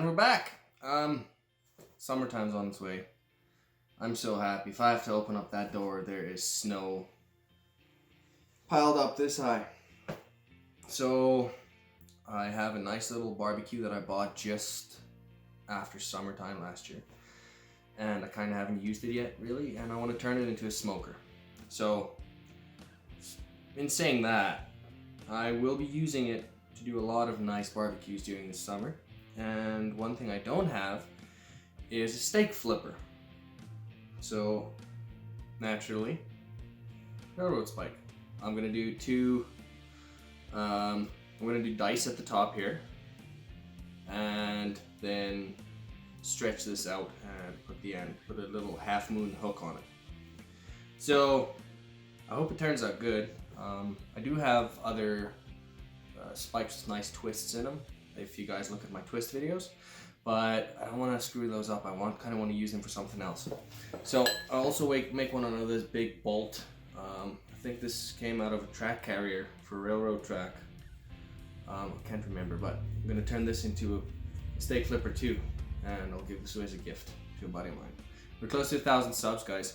And we're back. Summertime's on its way. I'm so happy. If I have to open up that door, there is snow piled up this high. So I have a nice little barbecue that I bought just after summertime last year. And I kind of haven't used it yet, really, and I want to turn it into a smoker. So, in saying that, I will be using it to do a lot of nice barbecues during the summer. And one thing I don't have is a steak flipper. So, naturally, railroad spike. I'm gonna do two. I'm gonna do dice at the top here, and then stretch this out and put a little half moon hook on it. So I hope it turns out good. I do have other spikes with nice twists in them if you guys look at my twist videos, but I don't want to screw those up. I kind of want to use them for something else. So I'll also make one of this big bolt. I think this came out of a track carrier for railroad track. I can't remember, but I'm going to turn this into a steak flipper too, and I'll give this away as a gift to a buddy of mine. We're close to 1,000 subs, guys.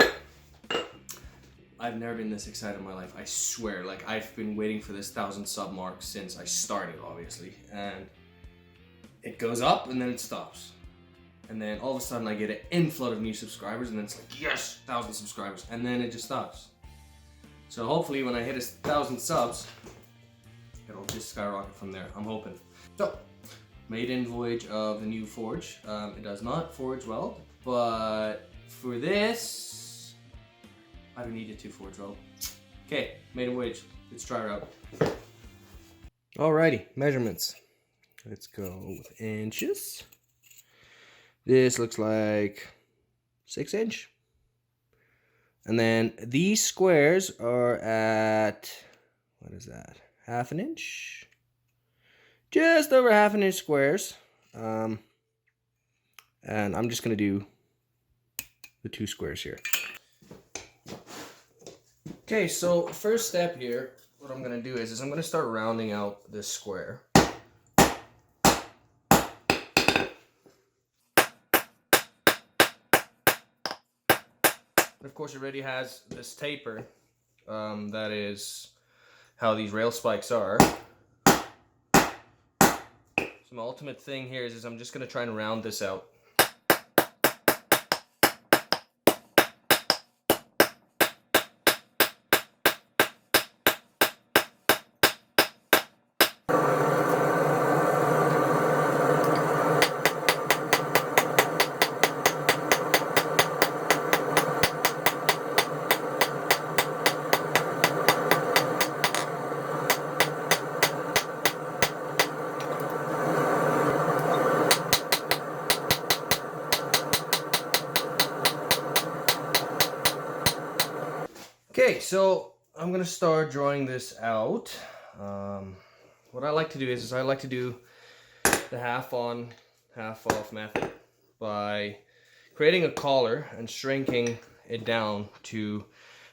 I've never been this excited in my life. I swear, like, I've been waiting for this 1,000 sub mark since I started, obviously. And it goes up and then it stops. And then all of a sudden I get an inflow of new subscribers, and then it's like, yes, 1,000 subscribers. And then it just stops. So hopefully when I hit 1,000 subs, it'll just skyrocket from there. I'm hoping. So, maiden voyage of the new forge. It does not forge weld, but for this, I don't need it to forge weld. Okay, maiden voyage. Let's try her out. Alrighty, measurements. Let's go with inches. This looks like 6 inch. And then these squares are at, what is that? 1/2 inch? Just over 1/2 inch squares. And I'm just going to do the 2 squares here. Okay, so first step here, what I'm going to do is I'm going to start rounding out this square. And of course it already has this taper. That is how these rail spikes are. So my ultimate thing here is I'm just going to try and round this out. Okay, so I'm gonna start drawing this out. What I like to do is I like to do the half on, half off method by creating a collar and shrinking it down to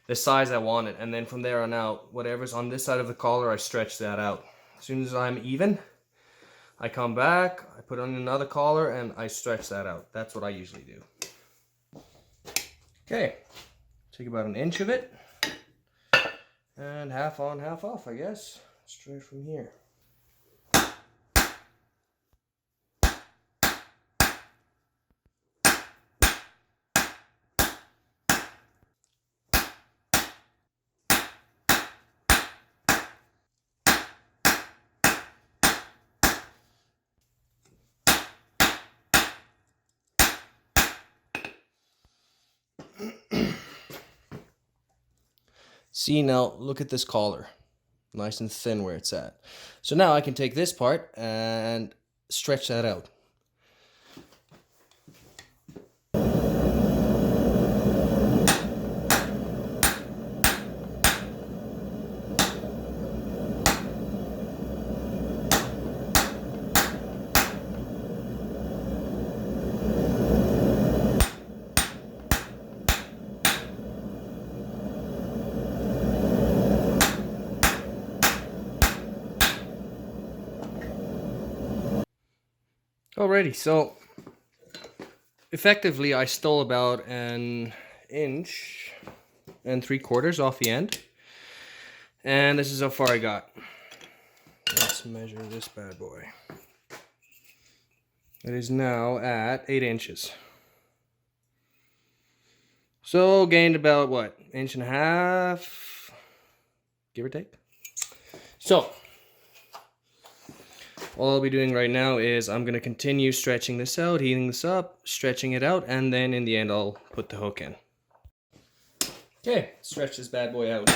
the size I want it, and then from there on out, whatever's on this side of the collar, I stretch that out. As soon as I'm even, I come back, I put on another collar, and I stretch that out. That's what I usually do. Okay, take about 1 inch of it. And half on, half off, I guess. Straight from here. See, now look at this collar, nice and thin where it's at. So now I can take this part and stretch that out. Alrighty, so effectively I stole about 1.75 inches off the end. And this is how far I got. Let's measure this bad boy. It is now at 8 inches. So gained about what? 1.5 inches, give or take. So all I'll be doing right now is I'm going to continue stretching this out, heating this up, stretching it out, and then in the end I'll put the hook in. Okay, stretch this bad boy out.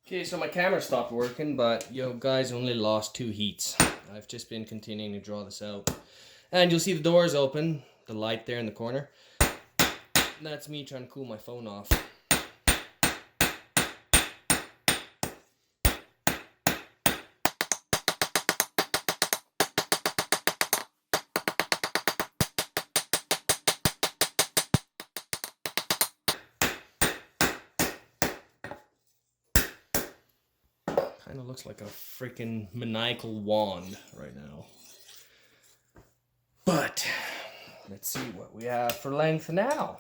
Okay, so my camera stopped working, but yo guys, only lost 2 heats. I've just been continuing to draw this out. And you'll see the doors open, the light there in the corner. That's me trying to cool my phone off. Kind of looks like a freaking maniacal wand right now. But let's see what we have for length now.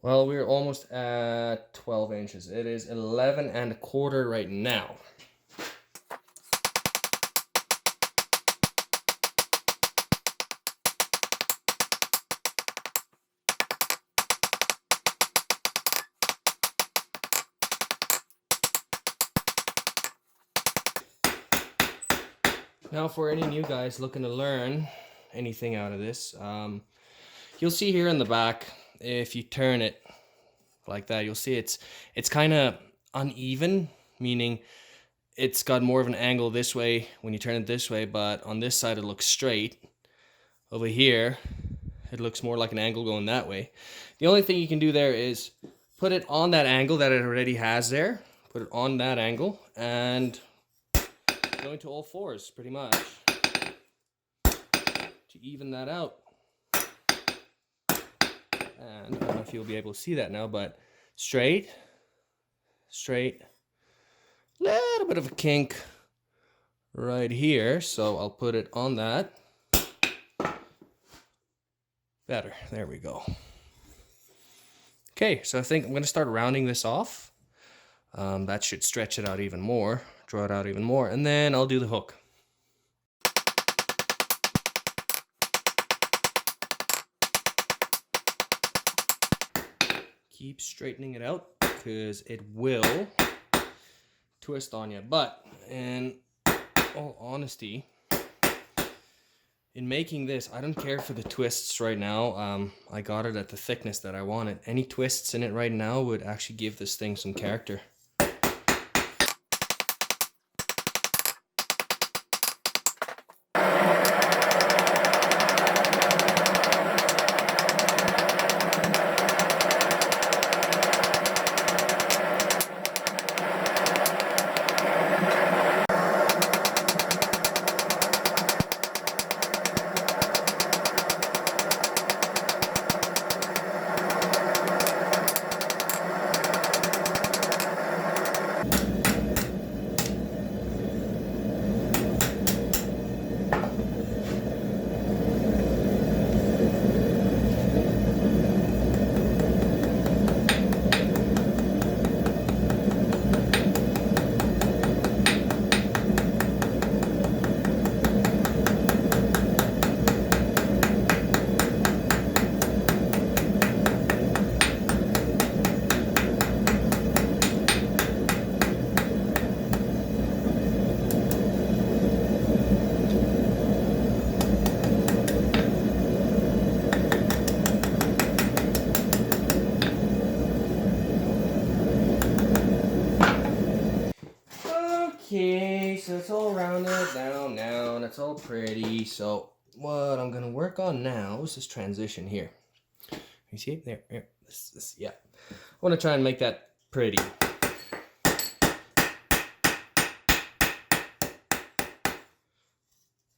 Well, we're almost at 12 inches. It is 11.25 right now. Now for any new guys looking to learn anything out of this, you'll see here in the back, if you turn it like that, you'll see it's kind of uneven, meaning it's got more of an angle this way when you turn it this way, but on this side it looks straight. Over here, it looks more like an angle going that way. The only thing you can do there is put it on that angle that it already has there, put it on that angle, and go into all fours pretty much to even that out. And I don't know if you'll be able to see that now, but straight, straight, little bit of a kink right here. So I'll put it on that. Better, there we go. Okay, so I think I'm going to start rounding this off. That should stretch it out even more, draw it out even more, and then I'll do the hook. Keep straightening it out because it will twist on you. But in all honesty, in making this, I don't care for the twists right now. I got it at the thickness that I wanted. Any twists in it right now would actually give this thing some character. Okay, so it's all rounded down now, and it's all pretty. So what I'm gonna work on now is this transition here. You see it? There. This, yeah. I want to try and make that pretty.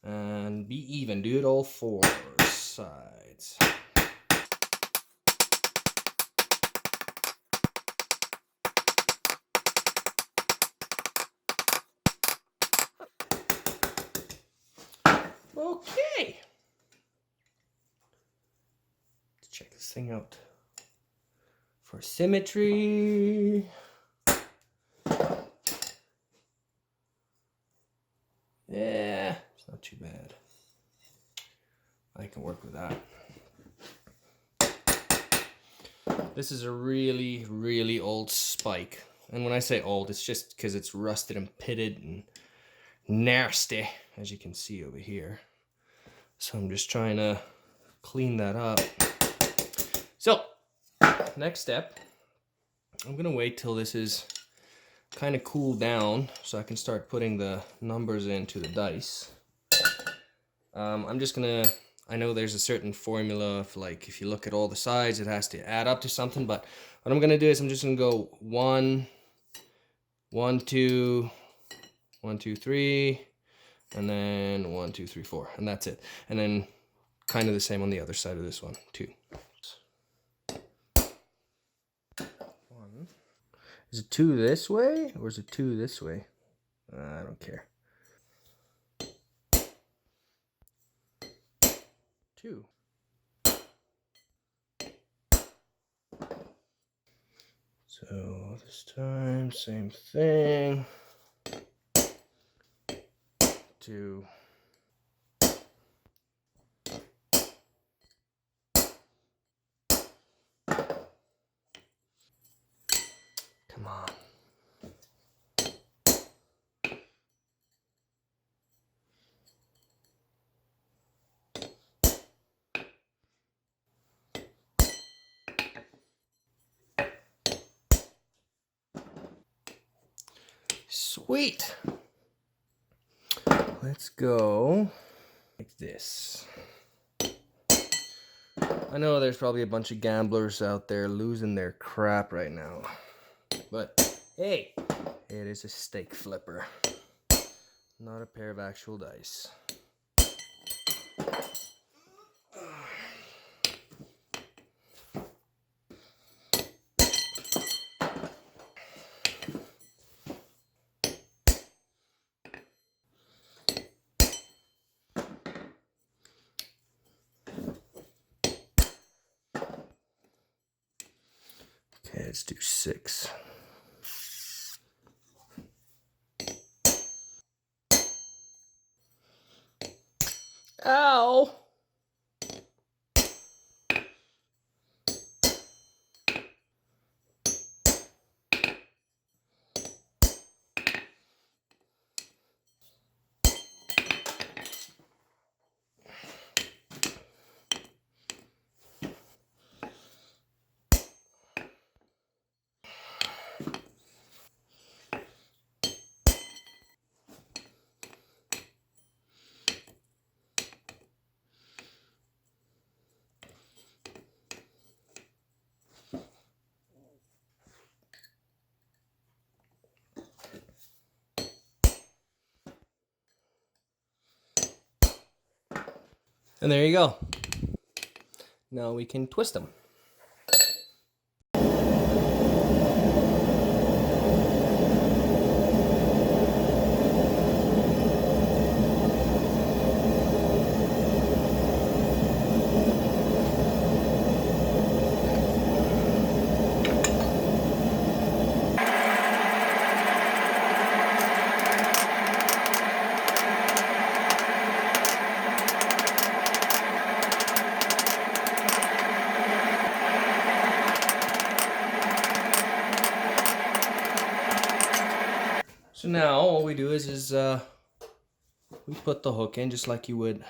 And be even. Do it all 4 sides. Okay. Let's check this thing out for symmetry. Yeah, it's not too bad. I can work with that. This is a really, really old spike. And when I say old, it's just because it's rusted and pitted and nasty, as you can see over here. So I'm just trying to clean that up. So, next step, I'm gonna wait till this is kind of cooled down so I can start putting the numbers into the dice. I'm just gonna, I know there's a certain formula of like, if you look at all the sides, it has to add up to something, but what I'm gonna do is I'm just gonna go 1, 1, 2, 1, 2, 3, and then 1, 2, 3, 4, and that's it. And then kind of the same on the other side of this one, 2. 1. Is it 2 this way, or is it 2 this way? I don't care. 2. So this time, same thing. 2. Come on. Sweet. Let's go like this. I know there's probably a bunch of gamblers out there losing their crap right now. But hey, it is a stake flipper, not a pair of actual dice. Okay, let's do 6. Ow! And there you go. Now we can twist them. So now all we do is we put the hook in just like you would.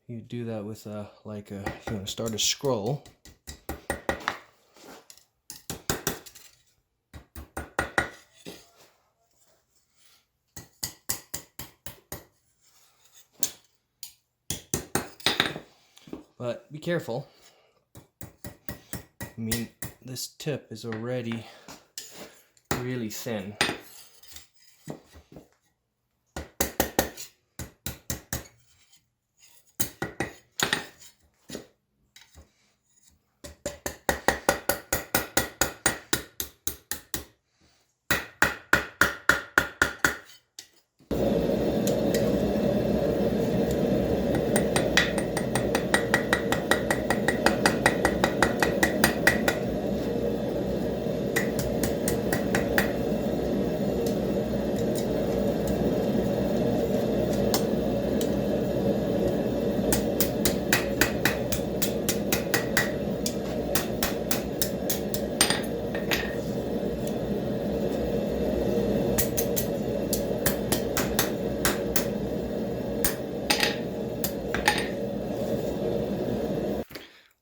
You do that with like if you want to start a scroll. But be careful. I mean, this tip is already really thin.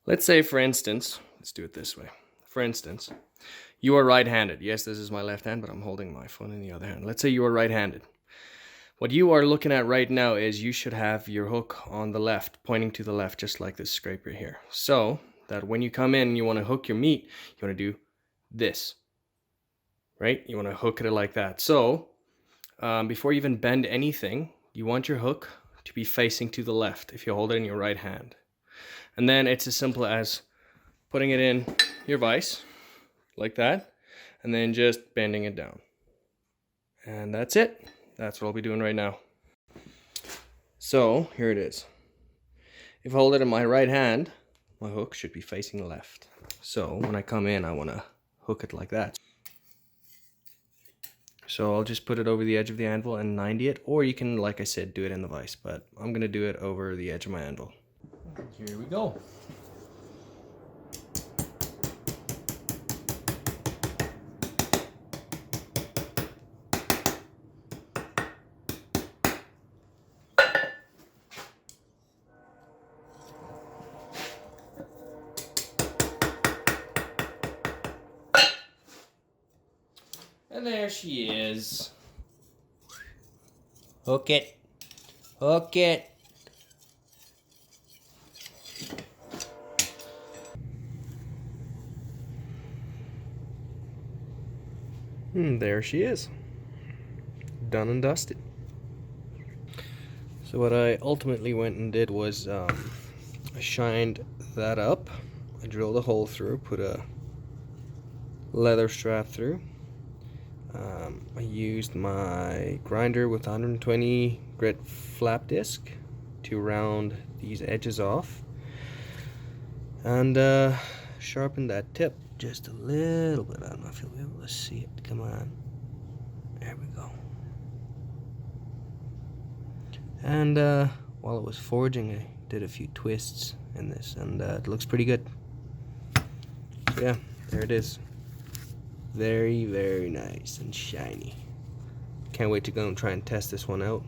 Let's say, for instance, let's do it this way. For instance, you are right-handed. Yes, this is my left hand, but I'm holding my phone in the other hand. Let's say you are right-handed. What you are looking at right now is you should have your hook on the left, pointing to the left, just like this scraper here. So that when you come in and you want to hook your meat, you want to do this, right? You want to hook it like that. So before you even bend anything, you want your hook to be facing to the left if you hold it in your right hand. And then it's as simple as putting it in your vise, like that, and then just bending it down. And that's it. That's what I'll be doing right now. So, here it is. If I hold it in my right hand, my hook should be facing left. So, when I come in, I want to hook it like that. So, I'll just put it over the edge of the anvil and 90 it, or you can, like I said, do it in the vise, but I'm going to do it over the edge of my anvil. Here we go. And there she is. Hook it. Hook it. And there she is. Done and dusted. So what I ultimately went and did was I shined that up. I drilled a hole through, put a leather strap through. I used my grinder with 120 grit flap disc to round these edges off, and sharpened that tip just a little bit. I don't know if you'll be able to see it. Come on. There we go. And while it was forging, I did a few twists in this, and it looks pretty good. So yeah, there it is. Very, very nice and shiny. Can't wait to go and try and test this one out.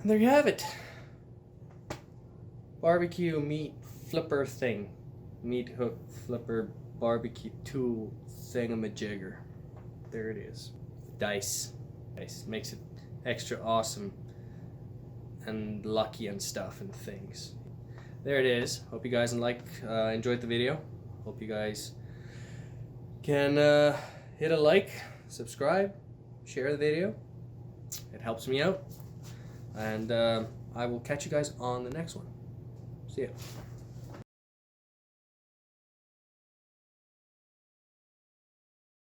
And there you have it. Barbecue meat flipper thing. Meat hook flipper barbecue tool thingamajigger. There it is. Dice. Dice makes it extra awesome and lucky and stuff and things. There it is. Hope you guys enjoyed the video. Hope you guys can hit a like, subscribe, share the video. It helps me out. And I will catch you guys on the next one. See ya.